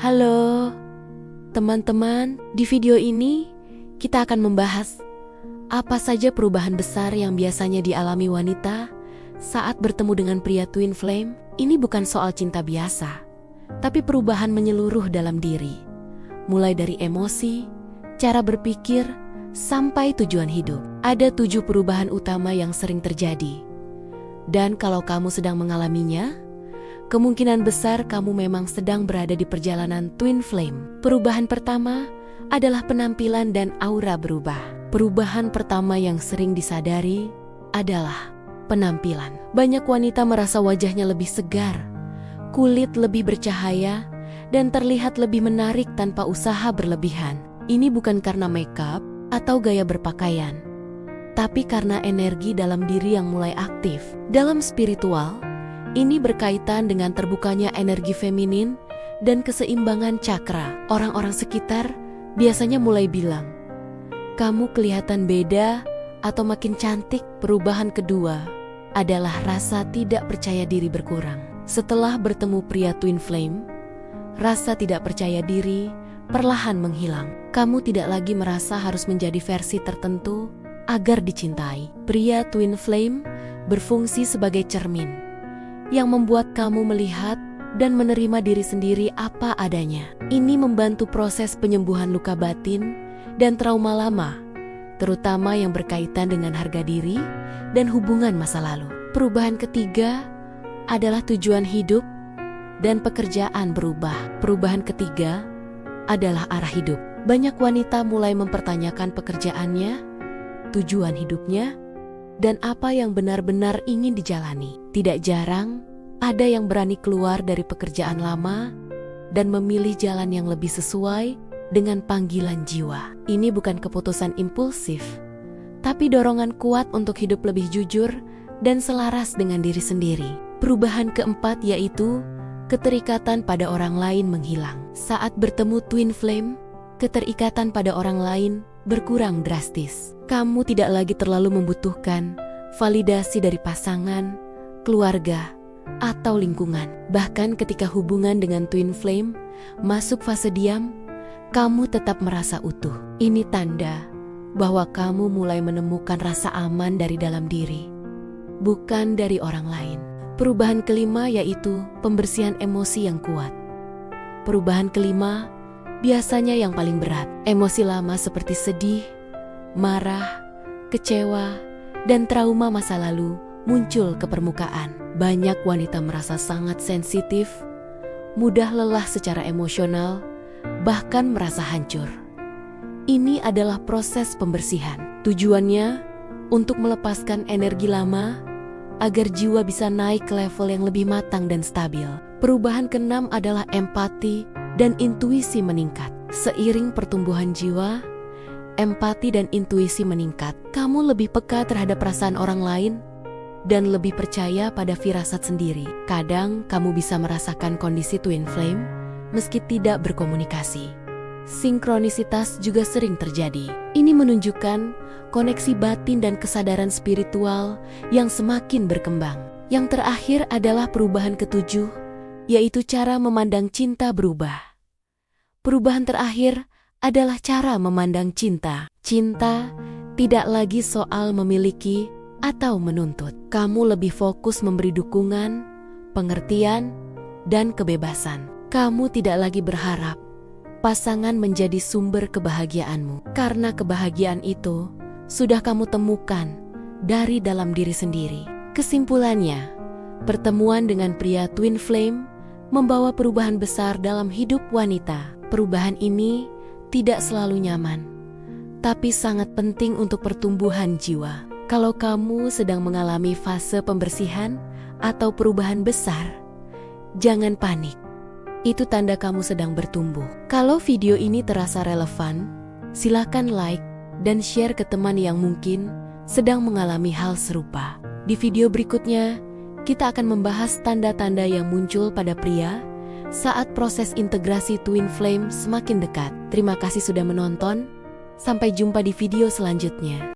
Halo, teman-teman. Di video ini, kita akan membahas apa saja perubahan besar yang biasanya dialami wanita saat bertemu dengan pria twin flame. Ini bukan soal cinta biasa, tapi perubahan menyeluruh dalam diri. Mulai dari emosi, cara berpikir, sampai tujuan hidup. Ada 7 perubahan utama yang sering terjadi. Dan kalau kamu sedang mengalaminya, kemungkinan besar kamu memang sedang berada di perjalanan twin flame. Perubahan pertama adalah penampilan dan aura berubah. Perubahan pertama yang sering disadari adalah penampilan. Banyak wanita merasa wajahnya lebih segar, kulit lebih bercahaya, dan terlihat lebih menarik tanpa usaha berlebihan. Ini bukan karena makeup atau gaya berpakaian, tapi karena energi dalam diri yang mulai aktif. Dalam spiritual, ini berkaitan dengan terbukanya energi feminin dan keseimbangan cakra. Orang-orang sekitar biasanya mulai bilang, "Kamu kelihatan beda atau makin cantik." Perubahan kedua adalah rasa tidak percaya diri berkurang. Setelah bertemu pria twin flame, rasa tidak percaya diri perlahan menghilang. Kamu tidak lagi merasa harus menjadi versi tertentu agar dicintai. Pria twin flame berfungsi sebagai cermin yang membuat kamu melihat dan menerima diri sendiri apa adanya. Ini membantu proses penyembuhan luka batin dan trauma lama, terutama yang berkaitan dengan harga diri dan hubungan masa lalu. Perubahan ketiga adalah tujuan hidup dan pekerjaan berubah. Perubahan ketiga adalah arah hidup. Banyak wanita mulai mempertanyakan pekerjaannya, tujuan hidupnya, dan apa yang benar-benar ingin dijalani. Tidak jarang, ada yang berani keluar dari pekerjaan lama dan memilih jalan yang lebih sesuai dengan panggilan jiwa. Ini bukan keputusan impulsif, tapi dorongan kuat untuk hidup lebih jujur dan selaras dengan diri sendiri. Perubahan keempat yaitu keterikatan pada orang lain menghilang. Saat bertemu twin flame, keterikatan pada orang lain berkurang drastis. Kamu tidak lagi terlalu membutuhkan validasi dari pasangan, keluarga, atau lingkungan. Bahkan ketika hubungan dengan twin flame masuk fase diam, kamu tetap merasa utuh. Ini tanda bahwa kamu mulai menemukan rasa aman dari dalam diri, bukan dari orang lain. Perubahan kelima yaitu pembersihan emosi yang kuat. Perubahan kelima biasanya yang paling berat. Emosi lama seperti sedih, marah, kecewa, dan trauma masa lalu muncul ke permukaan. Banyak wanita merasa sangat sensitif, mudah lelah secara emosional, bahkan merasa hancur. Ini adalah proses pembersihan. Tujuannya untuk melepaskan energi lama agar jiwa bisa naik ke level yang lebih matang dan stabil. Perubahan keenam adalah empati dan intuisi meningkat. Seiring pertumbuhan jiwa, empati dan intuisi meningkat. Kamu lebih peka terhadap perasaan orang lain dan lebih percaya pada firasat sendiri. Kadang kamu bisa merasakan kondisi twin flame meski tidak berkomunikasi. Sinkronisitas juga sering terjadi. Ini menunjukkan koneksi batin dan kesadaran spiritual yang semakin berkembang. Yang terakhir adalah perubahan ketujuh, yaitu cara memandang cinta berubah. Perubahan terakhir adalah cara memandang cinta. Cinta tidak lagi soal memiliki atau menuntut. Kamu lebih fokus memberi dukungan, pengertian, dan kebebasan. Kamu tidak lagi berharap pasangan menjadi sumber kebahagiaanmu, karena kebahagiaan itu sudah kamu temukan dari dalam diri sendiri. Kesimpulannya, pertemuan dengan pria twin flame membawa perubahan besar dalam hidup wanita. Perubahan ini tidak selalu nyaman, tapi sangat penting untuk pertumbuhan jiwa. Kalau kamu sedang mengalami fase pembersihan atau perubahan besar, jangan panik. Itu tanda kamu sedang bertumbuh. Kalau video ini terasa relevan, silakan like dan share ke teman yang mungkin sedang mengalami hal serupa. Di video berikutnya, kita akan membahas tanda-tanda yang muncul pada pria saat proses integrasi twin flame semakin dekat. Terima kasih sudah menonton. Sampai jumpa di video selanjutnya.